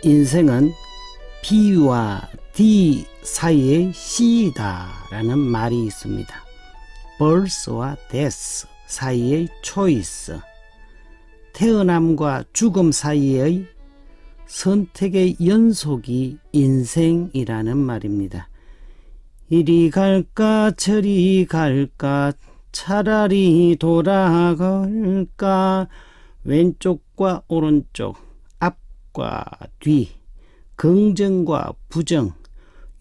인생은 B와 D 사이의 C이다 라는 말이 있습니다. birth와 death 사이의 choice, 태어남과 죽음 사이의 선택의 연속이 인생이라는 말입니다. 이리 갈까 저리 갈까 차라리 돌아갈까, 왼쪽과 오른쪽, 앞과 뒤, 긍정과 부정,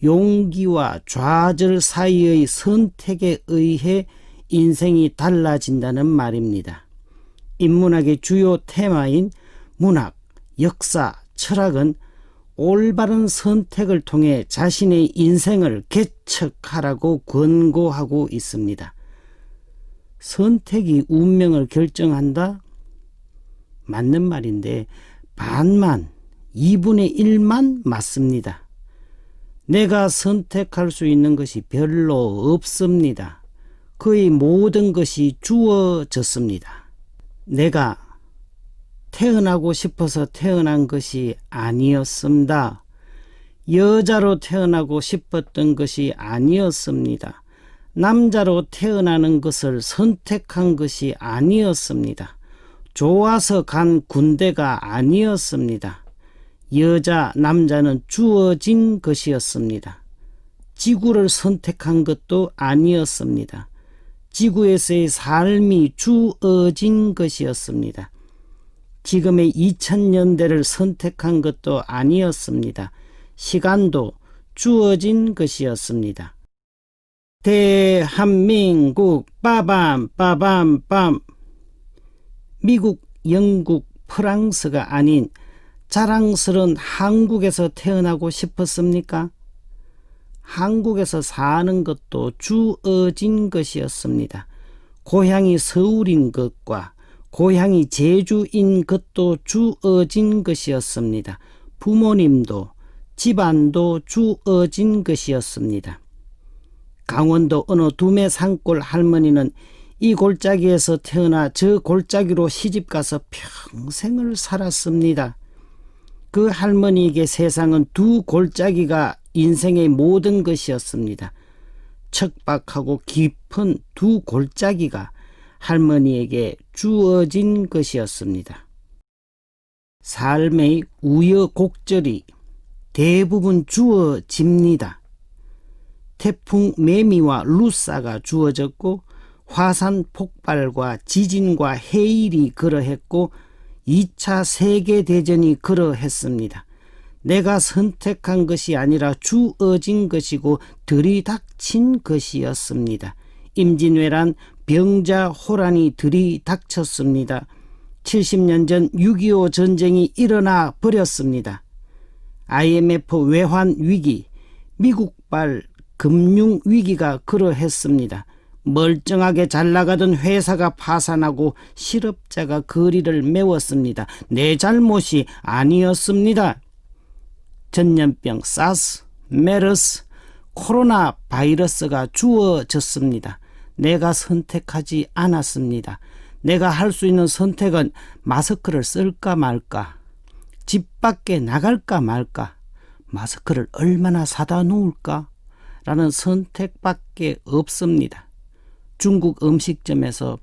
용기와 좌절 사이의 선택에 의해 인생이 달라진다는 말입니다. 인문학의 주요 테마인 문학, 역사, 철학은 올바른 선택을 통해 자신의 인생을 개척하라고 권고하고 있습니다. 선택이 운명을 결정한다? 맞는 말인데 반만, 2분의 1만 맞습니다. 내가 선택할 수 있는 것이 별로 없습니다. 거의 모든 것이 주어졌습니다. 내가 태어나고 싶어서 태어난 것이 아니었습니다. 여자로 태어나고 싶었던 것이 아니었습니다. 남자로 태어나는 것을 선택한 것이 아니었습니다. 좋아서 간 군대가 아니었습니다. 여자, 남자는 주어진 것이었습니다. 지구를 선택한 것도 아니었습니다. 지구에서의 삶이 주어진 것이었습니다. 지금의 2000년대를 선택한 것도 아니었습니다. 시간도 주어진 것이었습니다. 대한민국 빠밤 빠밤 빰. 미국, 영국, 프랑스가 아닌 자랑스러운 한국에서 태어나고 싶었습니까? 한국에서 사는 것도 주어진 것이었습니다. 고향이 서울인 것과 고향이 제주인 것도 주어진 것이었습니다. 부모님도 집안도 주어진 것이었습니다. 강원도 어느 두메 산골 할머니는 이 골짜기에서 태어나 저 골짜기로 시집가서 평생을 살았습니다. 그 할머니에게 세상은 두 골짜기가 인생의 모든 것이었습니다. 척박하고 깊은 두 골짜기가 할머니에게 주어진 것이었습니다. 삶의 우여곡절이 대부분 주어집니다. 태풍 매미와 루사가 주어졌고, 화산 폭발과 지진과 해일이 그러했고, 2차 세계대전이 그러했습니다. 내가 선택한 것이 아니라 주어진 것이고 들이닥친 것이었습니다. 임진왜란, 병자, 호란이 들이닥쳤습니다. 70년 전 6.25 전쟁이 일어나 버렸습니다. IMF 외환 위기, 미국발 금융위기가 그러했습니다. 멀쩡하게 잘 나가던 회사가 파산하고 실업자가 거리를 메웠습니다. 내 잘못이 아니었습니다. 전염병, 사스, 메르스, 코로나 바이러스가 주어졌습니다. 내가 선택하지 않았습니다. 내가 할 수 있는 선택은 마스크를 쓸까 말까, 집 밖에 나갈까 말까, 마스크를 얼마나 사다 놓을까 라는 선택밖에 없습니다. 중국 음식점에서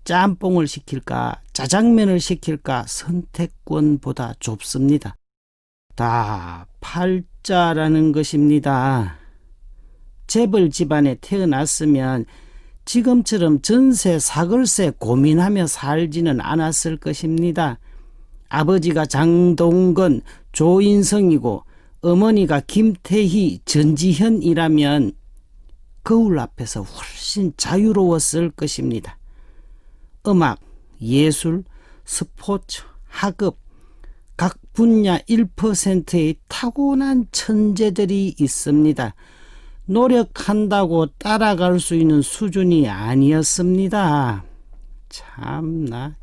짬뽕을 시킬까 짜장면을 시킬까 선택권보다 좁습니다. 다 팔자라는 것입니다. 재벌 집안에 태어났으면 지금처럼 전세 사글세 고민하며 살지는 않았을 것입니다. 아버지가 장동건, 조인성이고 어머니가 김태희, 전지현이라면 거울 앞에서 훨씬 자유로웠을 것입니다. 음악, 예술, 스포츠, 학업, 각 분야 1%의 타고난 천재들이 있습니다. 노력한다고 따라갈 수 있는 수준이 아니었습니다. 참나.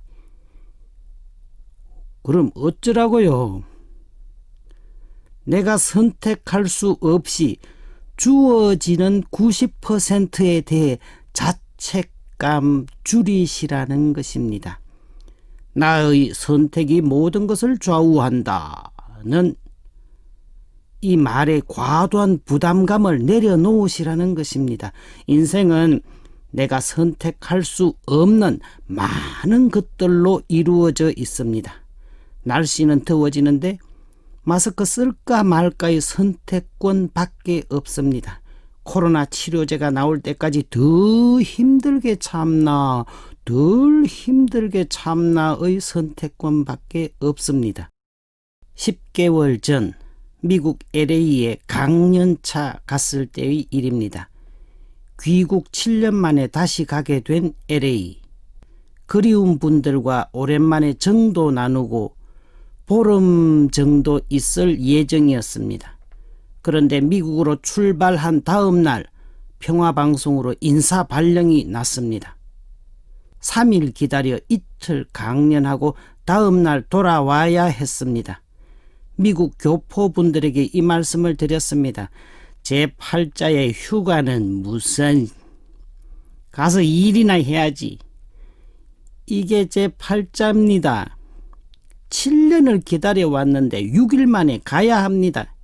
그럼 어쩌라고요? 내가 선택할 수 없이 주어지는 90%에 대해 자책감 줄이시라는 것입니다. 나의 선택이 모든 것을 좌우한다는 이 말에 과도한 부담감을 내려놓으시라는 것입니다. 인생은 내가 선택할 수 없는 많은 것들로 이루어져 있습니다. 날씨는 더워지는데 마스크 쓸까 말까의 선택권 밖에 없습니다. 코로나 치료제가 나올 때까지 더 힘들게 참나, 덜 힘들게 참나의 선택권 밖에 없습니다. 10개월 전 미국 LA에 강연차 갔을 때의 일입니다. 귀국 7년 만에 다시 가게 된 LA. 그리운 분들과 오랜만에 정도 나누고 보름 정도 있을 예정이었습니다. 그런데 미국으로 출발한 다음 날 평화방송으로 인사 발령이 났습니다. 3일 기다려 이틀 강연하고 다음 날 돌아와야 했습니다. 미국 교포분들에게 이 말씀을 드렸습니다. 제 팔자의 휴가는 무슨, 가서 일이나 해야지. 이게 제 팔자입니다. 7년을 기다려왔는데 6일 만에 가야 합니다.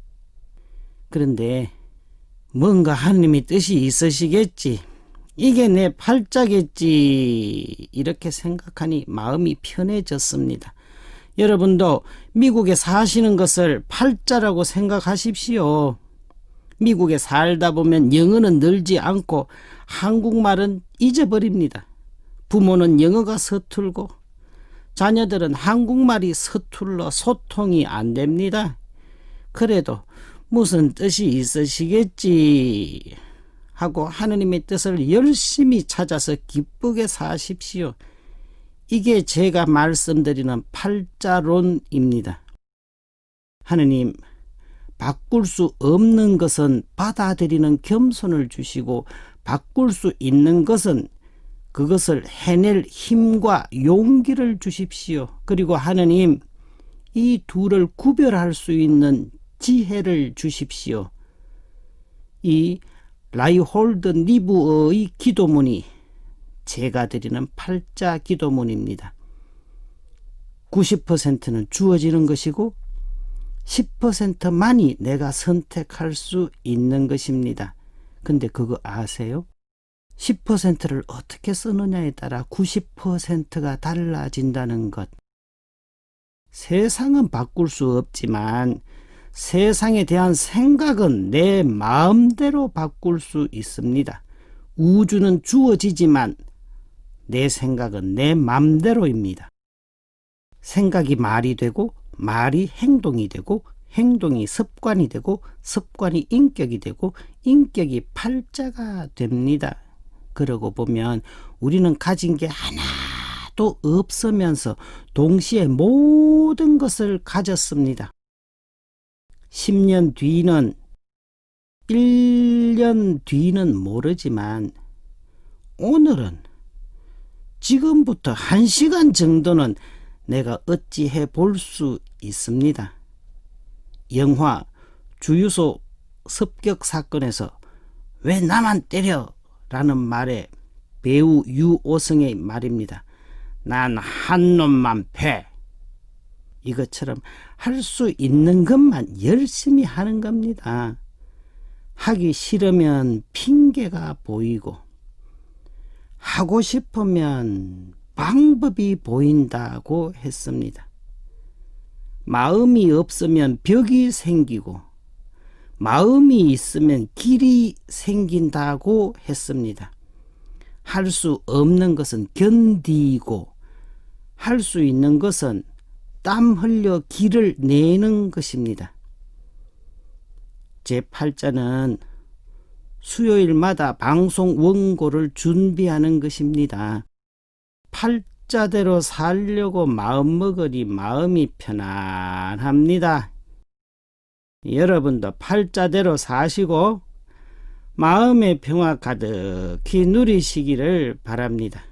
그런데 뭔가 하느님의 뜻이 있으시겠지. 이게 내 팔자겠지. 이렇게 생각하니 마음이 편해졌습니다. 여러분도 미국에 사시는 것을 팔자라고 생각하십시오. 미국에 살다 보면 영어는 늘지 않고 한국말은 잊어버립니다. 부모는 영어가 서툴고 자녀들은 한국말이 서툴러 소통이 안 됩니다. 그래도 무슨 뜻이 있으시겠지 하고 하느님의 뜻을 열심히 찾아서 기쁘게 사십시오. 이게 제가 말씀드리는 팔자론입니다. 하느님, 바꿀 수 없는 것은 받아들이는 겸손을 주시고 바꿀 수 있는 것은 그것을 해낼 힘과 용기를 주십시오. 그리고 하느님, 이 둘을 구별할 수 있는 지혜를 주십시오. 이 라이홀드 니브의 기도문이 제가 드리는 팔자 기도문입니다. 90%는 주어지는 것이고 10%만이 내가 선택할 수 있는 것입니다. 근데 그거 아세요? 10%를 어떻게 쓰느냐에 따라 90%가 달라진다는 것. 세상은 바꿀 수 없지만 세상에 대한 생각은 내 마음대로 바꿀 수 있습니다. 우주는 주어지지만 내 생각은 내 마음대로입니다. 생각이 말이 되고 말이 행동이 되고 행동이 습관이 되고 습관이 인격이 되고 인격이 팔자가 됩니다. 그러고 보면 우리는 가진 게 하나도 없으면서 동시에 모든 것을 가졌습니다. 10년 뒤는 1년 뒤는 모르지만 오늘은 지금부터 1시간 정도는 내가 어찌해 볼 수 있습니다. 영화 주유소 습격 사건에서 왜 나만 때려? 라는 말에 배우 유오승의 말입니다. 난 한 놈만 패. 이것처럼 할 수 있는 것만 열심히 하는 겁니다. 하기 싫으면 핑계가 보이고 하고 싶으면 방법이 보인다고 했습니다. 마음이 없으면 벽이 생기고 마음이 있으면 길이 생긴다고 했습니다. 할 수 없는 것은 견디고 할 수 있는 것은 땀 흘려 길을 내는 것입니다. 제 팔자는 수요일마다 방송 원고를 준비하는 것입니다. 팔자대로 살려고 마음먹으니 마음이 편안합니다. 여러분도 팔자대로 사시고 마음의 평화 가득히 누리시기를 바랍니다.